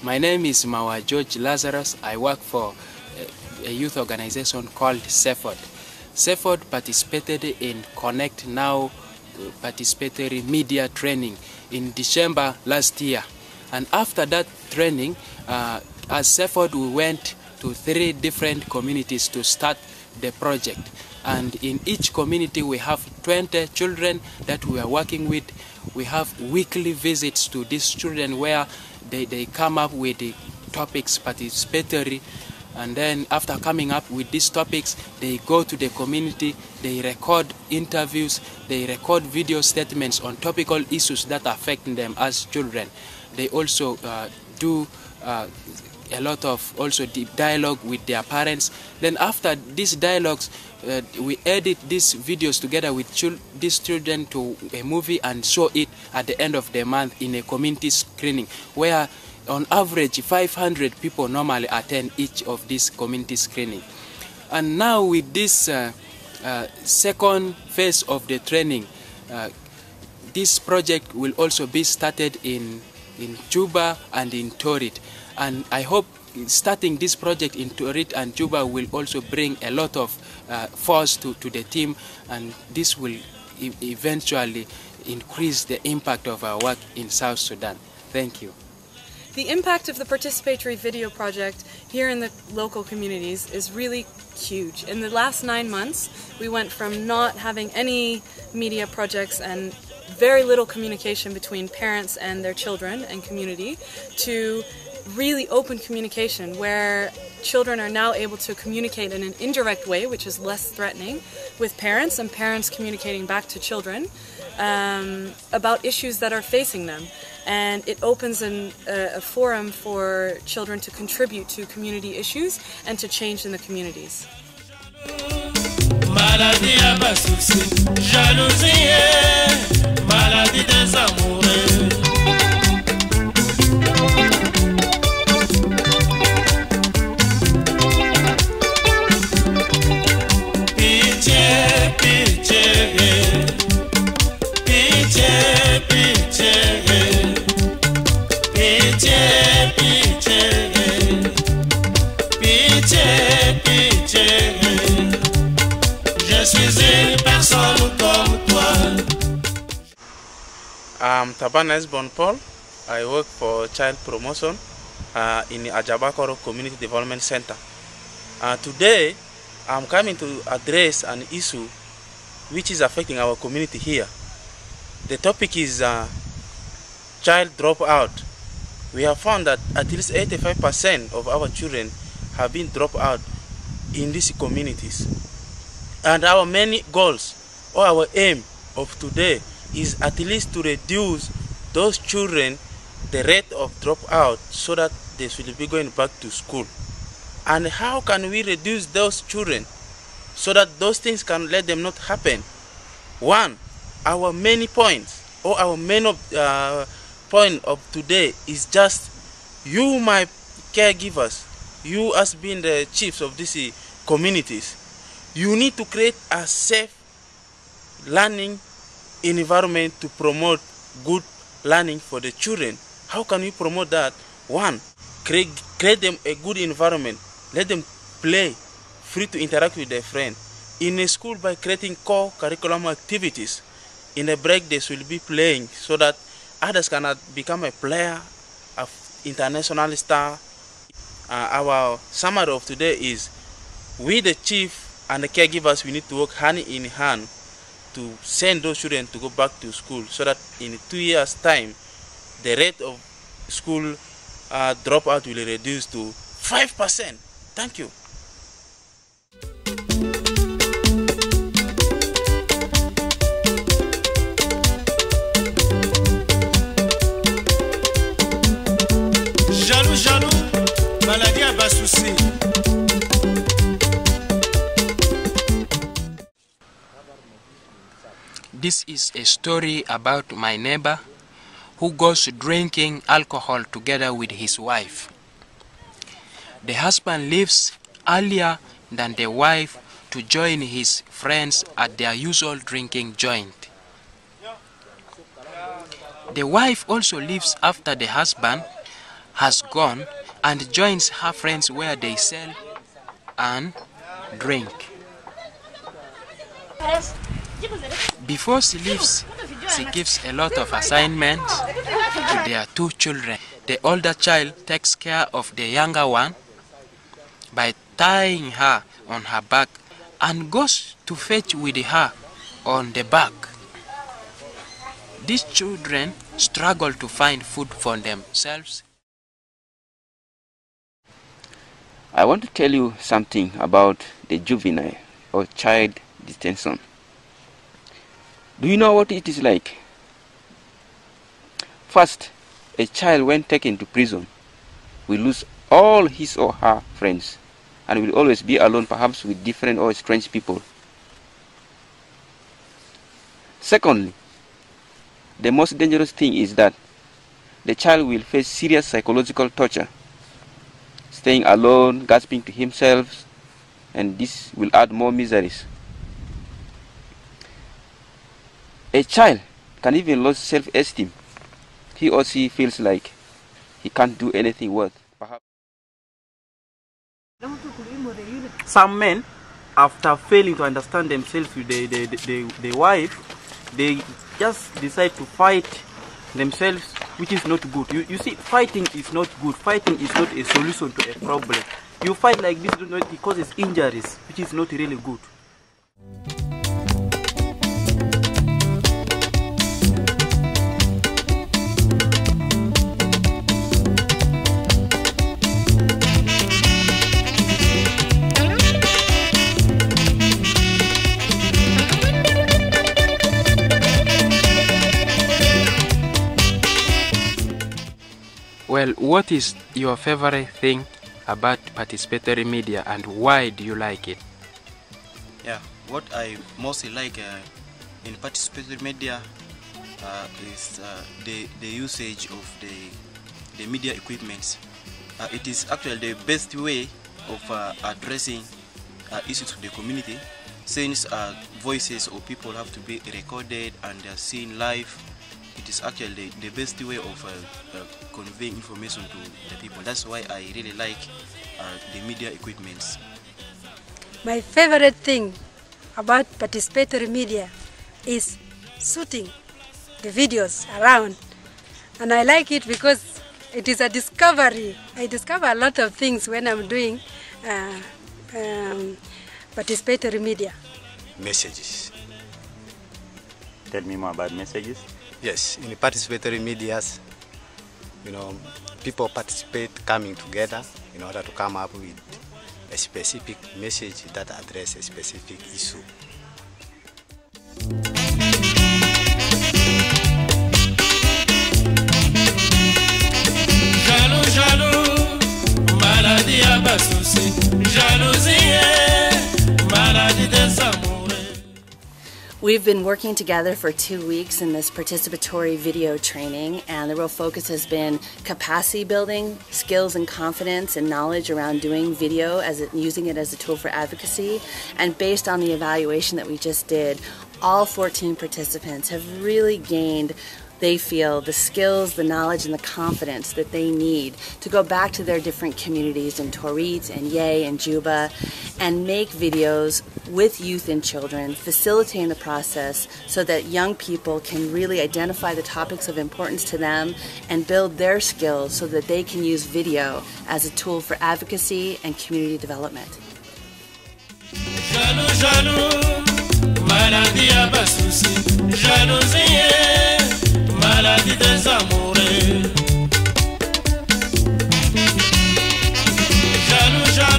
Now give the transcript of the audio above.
My name is Mawa George Lazarus. I work for a youth organization called CEFOD. CEFOD participated in Connect Now participatory media training in December last year. And after that training, as CEFOD, we went to 3 different communities to start the project. And in each community, we have 20 children that we are working with. We have weekly visits to these children where they come up with the topics participatory, and then after coming up with these topics, they go to the community, they record interviews, they record video statements on topical issues that affect them as children. They also do a lot of deep dialogue with their parents. Then after these dialogues, we edit these videos together with these children to a movie and show it at the end of the month in a community screening, where on average 500 people normally attend each of these community screening. And now with this second phase of the training, this project will also be started in Juba and in Torit. And I hope starting this project in Torit and Juba will also bring a lot of force to the team, and this will eventually increase the impact of our work in South Sudan. Thank you. The impact of the participatory video project here in the local communities is really huge. In the last 9 months, we went from not having any media projects and very little communication between parents and their children and community to really open communication where children are now able to communicate in an indirect way, which is less threatening, with parents, and parents communicating back to children about issues that are facing them. And it opens a forum for children to contribute to community issues and to change in the communities. I'm Tabanes Bon Paul. I work for child promotion in Ajabakoro Community Development Center. Today, I'm coming to address an issue which is affecting our community here. The topic is child dropout. We have found that at least 85% of our children have been dropped out in these communities. And our main goals, or our aim of today, is at least to reduce those children, the rate of dropout, so that they should be going back to school. And how can we reduce those children so that those things can let them not happen? One, our main points, or our main point of today is just you, my caregivers, you as being the chiefs of these communities, you need to create a safe learning environment to promote good learning for the children. How can we promote that? One, create them a good environment. Let them play, free to interact with their friends. In a school, by creating core curriculum activities. In a break, they should be playing so that others cannot become a player of international star. Our summary of today is we, the chief and the caregivers, we need to work hand in hand to send those children to go back to school, so that in 2 years' time, the rate of school dropout will reduce to 5%. Thank you. This is a story about my neighbor who goes drinking alcohol together with his wife. The husband leaves earlier than the wife to join his friends at their usual drinking joint. The wife also leaves after the husband has gone and joins her friends where they sell and drink. Before she leaves, she gives a lot of assignments to their two children. The older child takes care of the younger one by tying her on her back and goes to fetch with her on the back. These children struggle to find food for themselves. I want to tell you something about the juvenile or child detention. Do you know what it is like? First, a child when taken to prison will lose all his or her friends and will always be alone, perhaps with different or strange people. Secondly, the most dangerous thing is that the child will face serious psychological torture, staying alone, gasping to himself, and this will add more miseries. A child can even lose self-esteem. He or she feels like he can't do anything worth. Perhaps Some men, after failing to understand themselves with the wife, they just decide to fight themselves, which is not good. You see, fighting is not good. Fighting is not a solution to a problem. You fight like this, it causes injuries, which is not really good. Well, what is your favorite thing about participatory media and why do you like it? Yeah, what I mostly like in participatory media is the usage of the media equipments. It is actually the best way of addressing issues of the community, since voices of people have to be recorded and seen live. It is actually the best way of conveying information to the people. That's why I really like the media equipments. My favorite thing about participatory media is shooting the videos around, and I like it because it is a discovery. I discover a lot of things when I'm doing participatory media. Messages. Tell me more about messages. Yes, in the participatory medias, people participate coming together in order to come up with a specific message that addresses a specific issue. Maladie à bas souci, jalousie, maladie des amoureux. We've been working together for 2 weeks in this participatory video training, and the real focus has been capacity building, skills and confidence and knowledge around doing video, using it as a tool for advocacy. And based on the evaluation that we just did, all 14 participants have really gained, they feel, the skills, the knowledge, and the confidence that they need to go back to their different communities in Torit and Ye and Juba and make videos with youth and children, facilitating the process so that young people can really identify the topics of importance to them and build their skills so that they can use video as a tool for advocacy and community development. Jalousie, maladie des amoureux.